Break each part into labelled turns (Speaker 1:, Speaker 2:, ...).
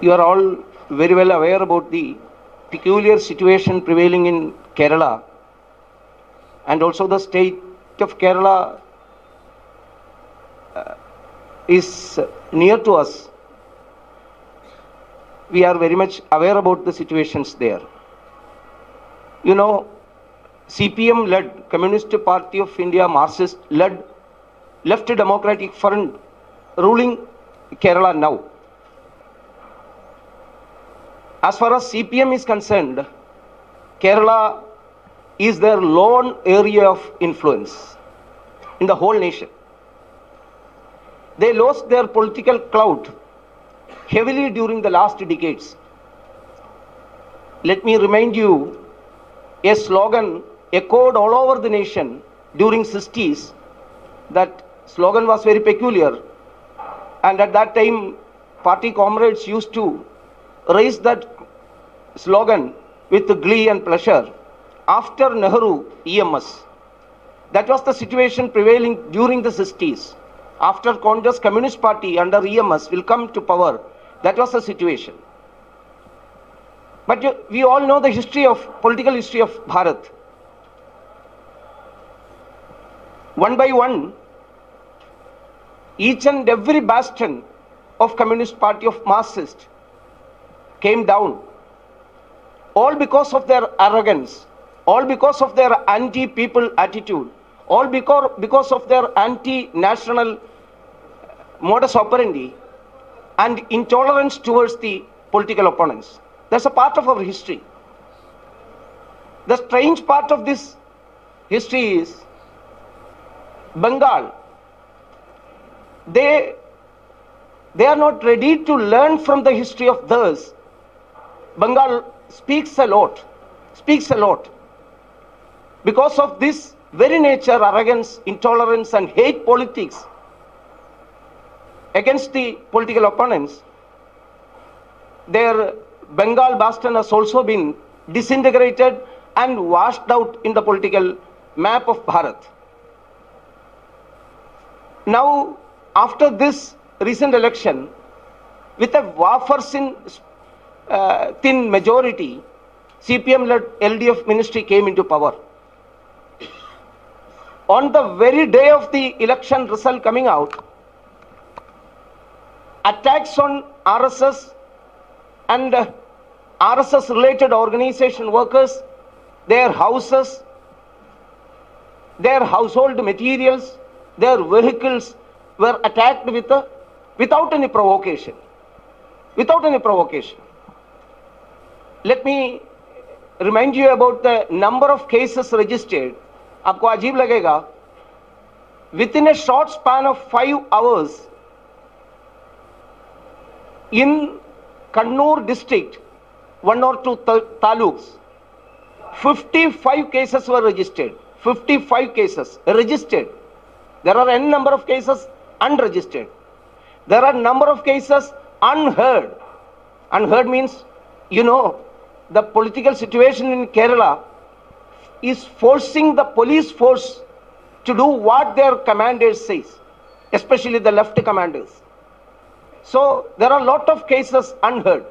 Speaker 1: You are all very well aware about the peculiar situation prevailing in Kerala, and also the state of Kerala is near to us. We are very much aware about the situations there. You know, CPM-led, Communist Party of India, Marxist-led Left Democratic Front ruling Kerala now. As far as CPM is concerned, Kerala is their lone area of influence in the whole nation. They lost their political clout heavily during the last decades. Let me remind you, a slogan echoed all over the nation during 60s. That slogan was very peculiar, and at that time party comrades used to raise that slogan with glee and pleasure. After Nehru, EMS. That was the situation prevailing during the 60s. After Congress Communist Party under EMS will come to power, that was the situation. But we all know the political history of Bharat. One by one, each and every bastion of Communist Party of Marxist came down, all because of their arrogance, all because of their anti-people attitude, all because of their anti-national modus operandi and intolerance towards the political opponents. That's a part of our history. The strange part of this history is Bengal. They are not ready to learn from the history of theirs. Bengal speaks a lot. Because of this very nature, arrogance, intolerance, and hate politics against the political opponents, their Bengal bastion has also been disintegrated and washed out in the political map of Bharat. Now, after this recent election, with a wafer-thin majority, CPM-led LDF ministry came into power. On the very day of the election result coming out, attacks on RSS and RSS-related organization workers, their houses, their household materials, their vehicles were attacked without any provocation. Let me remind you about the number of cases registered. आपको अजीब लगेगा. Within a short span of 5 hours, in Kannur district, 1 or 2 taluks, 55 cases were registered. 55 cases registered. There are n number of cases unregistered. There are number of cases unheard. Unheard means, you know, the political situation in Kerala is forcing the police force to do what their commanders say, especially the left commanders. So there are a lot of cases unheard,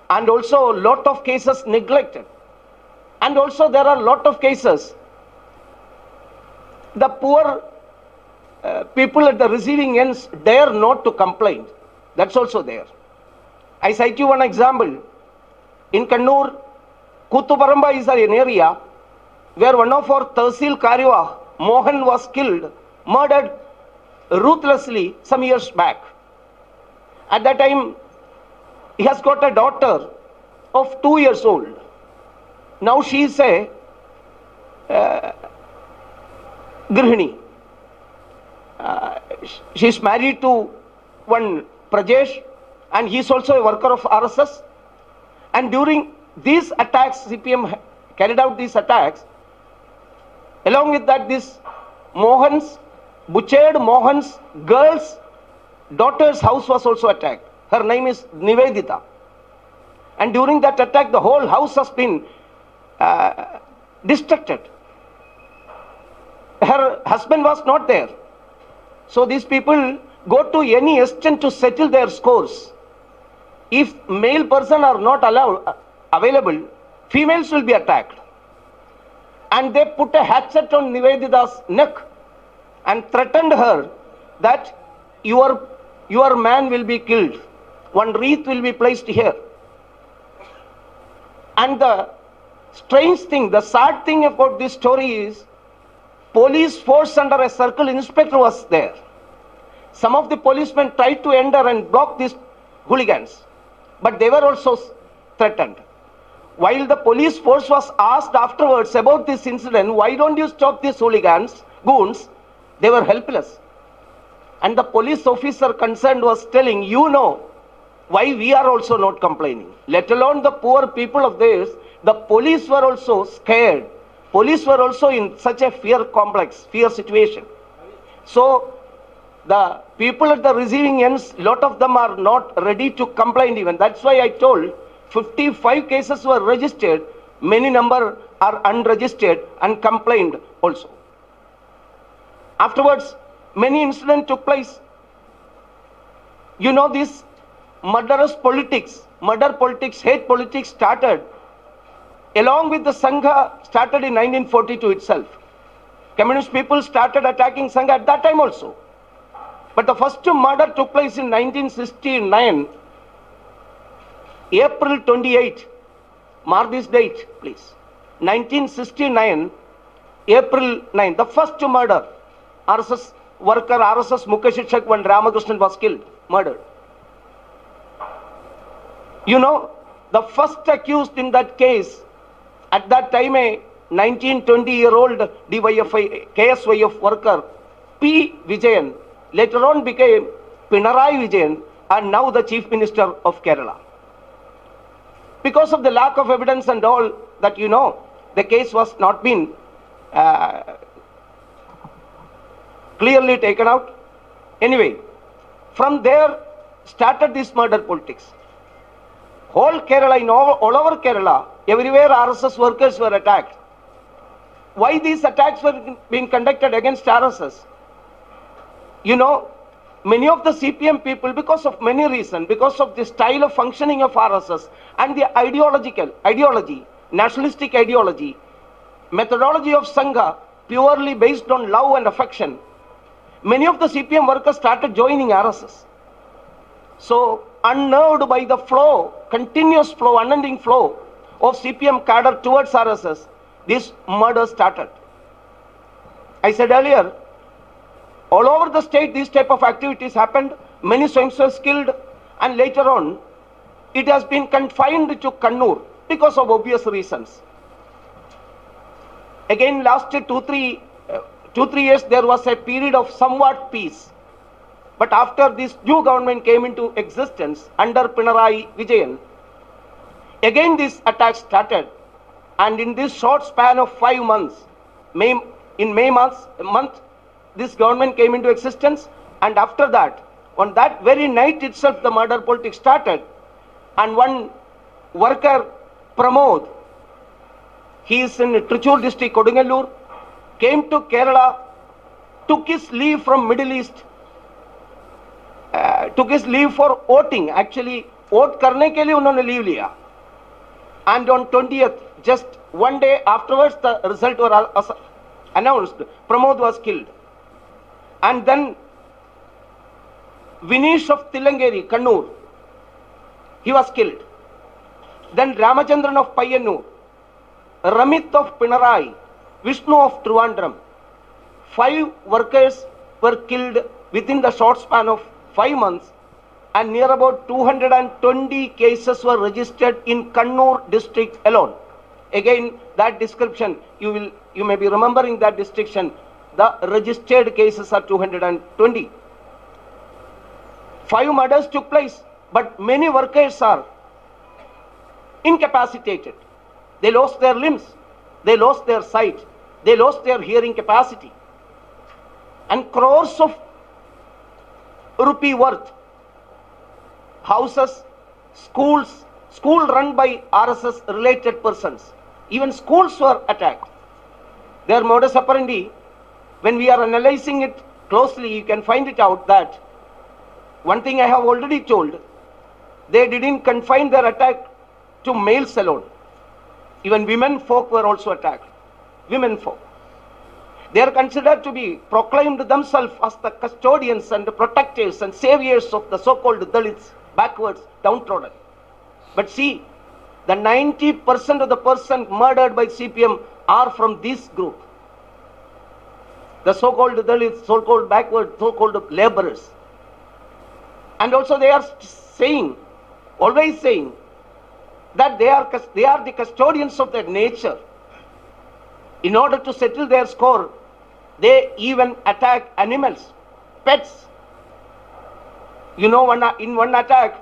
Speaker 1: and also a lot of cases neglected, and also there are a lot of cases the poor people at the receiving ends dare not to complain. That's also there. I cite you one example. In Kannur, Kutuparamba is an area where one of our Tahsil Karyawah, Mohan, was killed, murdered ruthlessly some years back. At that time, he has got a daughter of 2 years old. Now she is a Grihini. She is married to one Prajesh, and he is also a worker of RSS. And during these attacks, CPM carried out these attacks. Along with that, this butchered Mohan's girl's daughter's house was also attacked. Her name is Nivedita. And during that attack, the whole house has been destructed. Her husband was not there. So these people go to any extent to settle their scores. if male person are not available, females will be attacked. And they put a hatchet on Nivedita's neck and threatened her that your man will be killed. One wreath will be placed here. And the strange thing, the sad thing about this story is, police force under a circle inspector was there. Some of the policemen tried to enter and block these hooligans, but they were also threatened. While the police force was asked afterwards about this incident, why don't you stop these hooligans, goons? They were helpless. And the police officer concerned was telling, you know, why we are also not complaining. Let alone the poor people of theirs, the police were also scared. Police were also in such a fear situation. So the people at the receiving ends, lot of them are not ready to complain even. That's why I told 55 cases were registered, many number are unregistered and complained also. Afterwards, many incidents took place. You know, this murderous politics, murder politics, hate politics started along with the Sangha, started in 1942 itself. Communist people started attacking Sangha at that time also. But the first murder took place in 1969, April 28. Mark this date, please. 1969, April 9. The first murder, RSS worker, RSS Mukhya when Ramakrishnan was killed, murdered. You know, the first accused in that case, at that time a 19-20-year-old DYFI, KSYF worker, P. Vijayan, later on became Pinarayi Vijayan, and now the Chief Minister of Kerala. Because of the lack of evidence and all that, you know, the case was not been clearly taken out. Anyway, from there started this murder politics. Whole Kerala, in all over Kerala, everywhere RSS workers were attacked. Why these attacks were being conducted against RSS? You know, many of the CPM people, because of many reasons, because of the style of functioning of RSS and the ideology, nationalistic ideology, methodology of Sangha, purely based on love and affection, many of the CPM workers started joining RSS. So, unnerved by the flow, continuous flow, unending flow of CPM cadre towards RSS, this murder started. I said earlier, all over the state, these type of activities happened. Many youngsters killed, and later on, it has been confined to Kannur because of obvious reasons. Again, last 2-3 years, there was a period of somewhat peace. But after this new government came into existence under Pinarayi Vijayan, again these attacks started, and in this short span of 5 months, in May month, this government came into existence, and after that, on that very night itself, the murder politics started, and one worker, Pramod, he is in Trichur district, Kodungalur, came to Kerala, took his leave from Middle East, took his leave for voting. Actually, vote karne ke liye unhone leave liya. And on 20th, just one day afterwards, the result was announced. Pramod was killed. And then Vinesh of Tilangeri, Kannur, he was killed. Then Ramachandran of Payyanur, Ramit of Pinarayi, Vishnu of Trivandrum. 5 workers were killed within the short span of 5 months, and near about 220 cases were registered in Kannur district alone. Again, that description, you may be remembering that description. The registered cases are 220. 5 murders took place, but many workers are incapacitated. They lost their limbs, they lost their sight, they lost their hearing capacity. And crores of rupee worth, houses, schools, school run by RSS related persons. Even schools were attacked. Their modus operandi, when we are analyzing it closely, you can find it out that one thing I have already told, They didn't confine their attack to males alone. Even women folk were also attacked. Women folk. They are considered to be proclaimed themselves as the custodians and the protectors and saviors of the so-called Dalits, backwards, downtrodden. But see, the 90% of the person murdered by CPM are from this group. The so-called Dalits, so-called backward, so-called laborers. And also they are saying, always saying, that they are the custodians of their nature. In order to settle their score, they even attack animals, pets. You know, in one attack,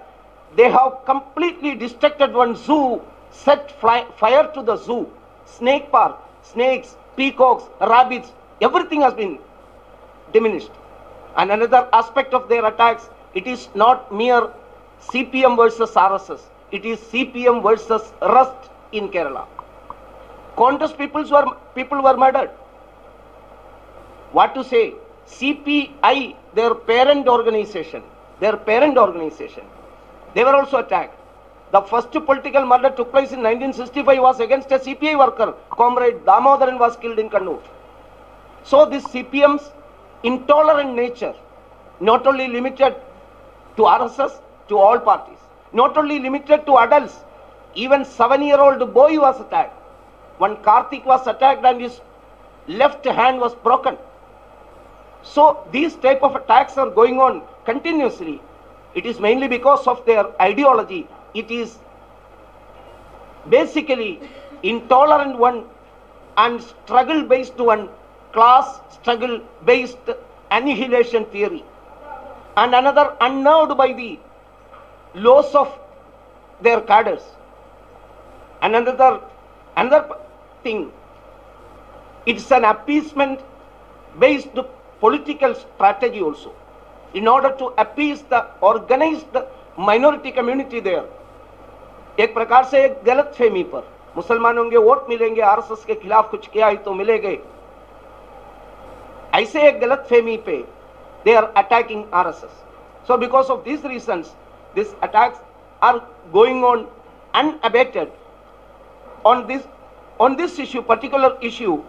Speaker 1: they have completely destructed one zoo, set fire to the zoo, snake park, snakes, peacocks, rabbits, everything has been diminished. And another aspect of their attacks, it is not mere CPM versus RSS. It is CPM versus Rust in Kerala. Congress people were murdered. What to say? CPI, their parent organization, they were also attacked. The first political murder took place in 1965 was against a CPI worker. Comrade Damodaran was killed in Kannur. So this CPM's intolerant nature, not only limited to RSS, to all parties, not only limited to adults, even 7-year-old boy was attacked. One Karthik was attacked and his left hand was broken. So these type of attacks are going on continuously. It is mainly because of their ideology. It is basically intolerant one and struggle based one, class struggle based annihilation theory. And another, unnerved by the loss of their cadres. And another thing, it's an appeasement based political strategy also, in order to appease the organized minority community there. एक प्रकार से एक गलत फहमी पर मुसलमानों के vote मिलेंगे, आरएसएस के खिलाफ कुछ किया ही तो मिलेंगे, ऐसे एक गलत फहमी पे they are attacking RSS. So because of these reasons, these attacks are going on unabated. On this issue, particular issue,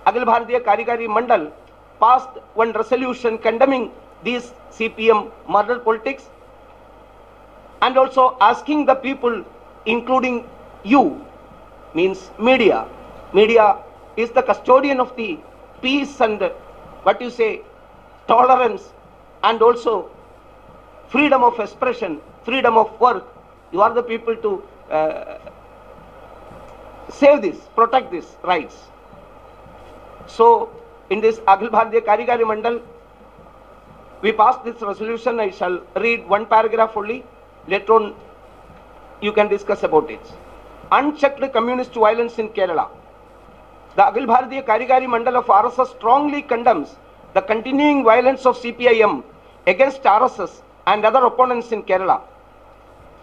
Speaker 1: Akhil Bharatiya Karyakari Mandal passed one resolution condemning these CPM murder politics and also asking the people, including you, means media. Media is the custodian of the peace and what you say, tolerance and also freedom of expression, freedom of work. You are the people to save this, protect these rights. So in this Akhil Bharatiya Karyakari Mandal, we passed this resolution. I shall read one paragraph only. Later on, you can discuss about it. Unchecked communist violence in Kerala. The Akhil Bharatiya Karyakari Mandal of RSS strongly condemns the continuing violence of CPIM against RSS and other opponents in Kerala.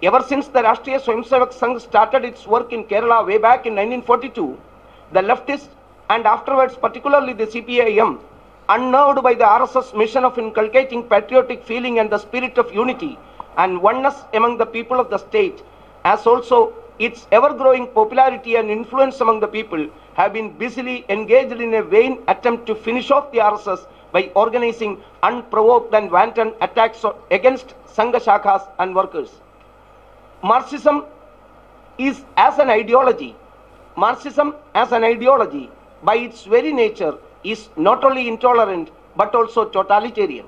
Speaker 1: Ever since the Rashtriya Swayamsevak Sangh started its work in Kerala way back in 1942, the leftists and afterwards particularly the CPIM, unnerved by the RSS mission of inculcating patriotic feeling and the spirit of unity and oneness among the people of the state, as also its ever-growing popularity and influence among the people, have been busily engaged in a vain attempt to finish off the RSS by organizing unprovoked and wanton attacks against Sangha Shakhas and workers. Marxism is as an ideology. Marxism as an ideology, by its very nature, is not only intolerant but also totalitarian.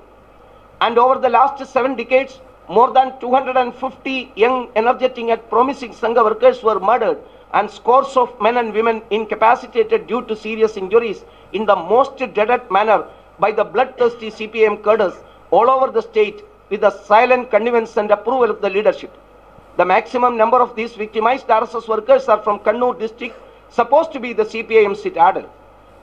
Speaker 1: And over the last 7 decades, more than 250 young, energetic and promising Sangha workers were murdered and scores of men and women incapacitated due to serious injuries in the most dreaded manner by the bloodthirsty CPM cadres all over the state with the silent connivance and approval of the leadership. The maximum number of these victimized RSS workers are from Kannur district, supposed to be the CPIM citadel.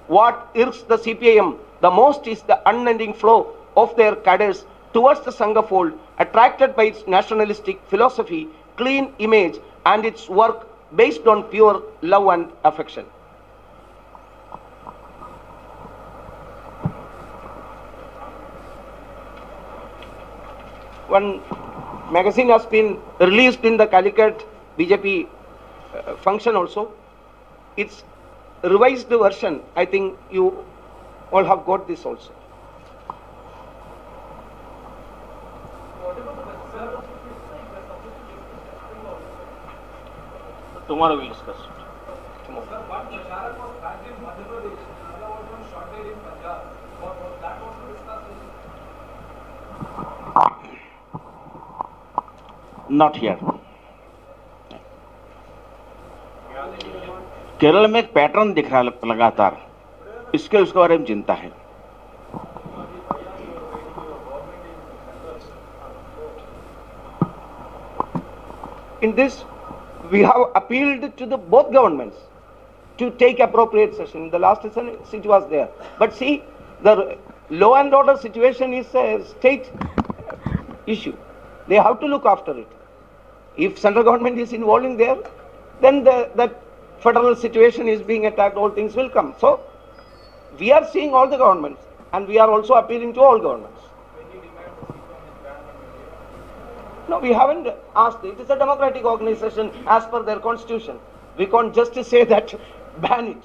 Speaker 1: What irks the CPIM the most is the unending flow of their cadres towards the Sangha fold, attracted by its nationalistic philosophy, clean image, and its work based on pure love and affection. One magazine has been released in the Calicut BJP function also. It's revised version. I think you all have got this also.
Speaker 2: Tomorrow we'll discuss it. Not here. Kerala में एक pattern दिख रहा है लगातार, इसके उसके बारे में चिंता है.
Speaker 1: In this, we have appealed to the both governments to take appropriate session. The last it was there. But see, the law and order situation is a state issue. They have to look after it. If central government is involved in there, then that federal situation is being attacked, all things will come. So, we are seeing all the governments and we are also appealing to all governments. No, we haven't asked. It is a democratic organization as per their constitution. We can't just say that ban it.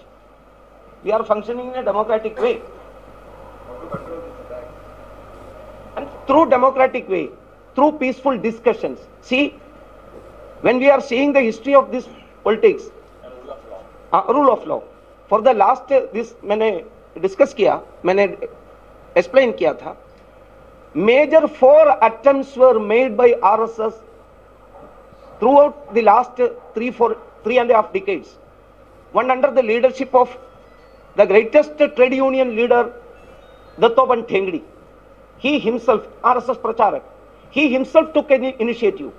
Speaker 1: We are functioning in a democratic way. And through democratic way, through peaceful discussions. See, when we are seeing the history of this politics, rule of law, for the last this मैंने discuss किया, मैंने explain किया था. Major 4 attempts were made by RSS throughout the last 3.5 decades. One under the leadership of the greatest trade union leader, Dattopant Thengdi. He himself, RSS Pracharak, he himself took an initiative.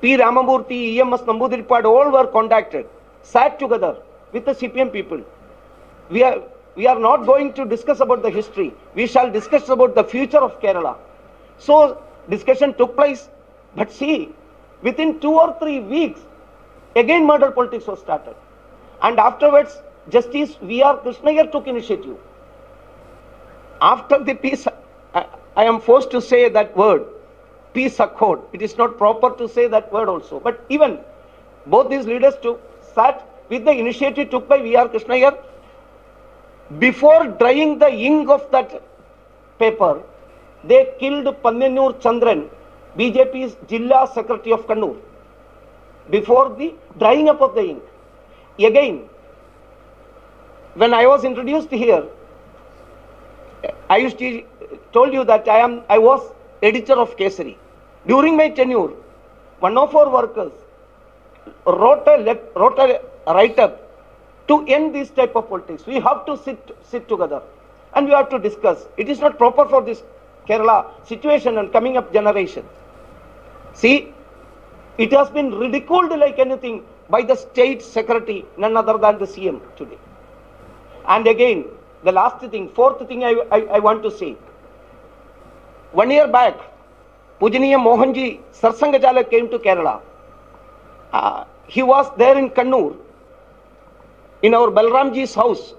Speaker 1: P. Ramamurthy, EMS Namboodiripad, all were contacted, sat together with the CPM people. We are not going to discuss about the history. We shall discuss about the future of Kerala. So discussion took place. But see, within 2 or 3 weeks, again murder politics was started. And afterwards, Justice V.R. Krishnaiyer took initiative. After the peace, I am forced to say that word, peace accord. It is not proper to say that word also. But even both these leaders sat with the initiative took by V.R. Krishnaiyer. Before drying the ink of that paper, they killed Pannenur Chandran, BJP's Jilla Secretary of Kannur, before the drying up of the ink. Again, when I was introduced here, I told you that I was editor of Kesari. During my tenure, one of our workers wrote a write-up to end this type of politics. We have to sit together and we have to discuss. It is not proper for this Kerala situation and coming up generation. See, it has been ridiculed like anything by the state secretary, none other than the CM today. And again, the last thing, fourth thing I want to say. 1 year back, Pujaniya Mohanji Sarsangachala came to Kerala. He was there in Kannur. In our Balramji's house,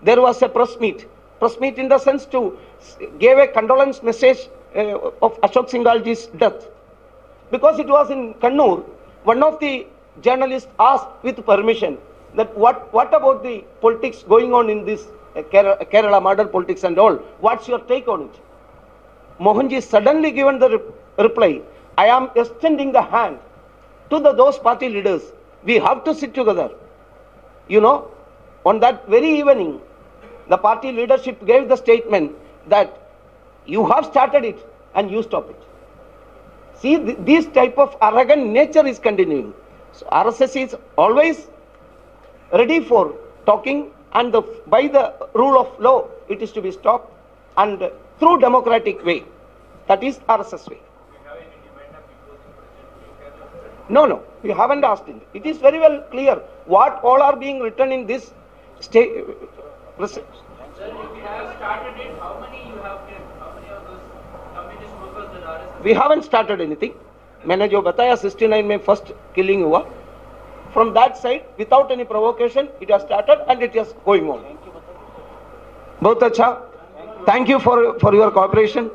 Speaker 1: there was a press meet. Press meet in the sense to give a condolence message of Ashok Singalji's death. Because it was in Kannur, one of the journalists asked with permission that what about the politics going on in this Kerala murder politics and all? What's your take on it? Mohanji suddenly given the reply, I am extending the hand to those party leaders. We have to sit together. You know, on that very evening, the party leadership gave the statement that you have started it and you stop it. See, this type of arrogant nature is continuing. So RSS is always ready for talking, and by the rule of law, it is to be stopped, and through democratic way. That is RSS way. No, we haven't asked it. It is very well clear what all are being written in this state.
Speaker 3: Sir, if you have started it, how many you have killed? How many of those communist workers that are arrested?
Speaker 1: We haven't started anything. मैंने जो बताया 69 में first killing हुआ. From that side, without any provocation, it has started and it is going on. बहुत अच्छा. Thank you for your cooperation.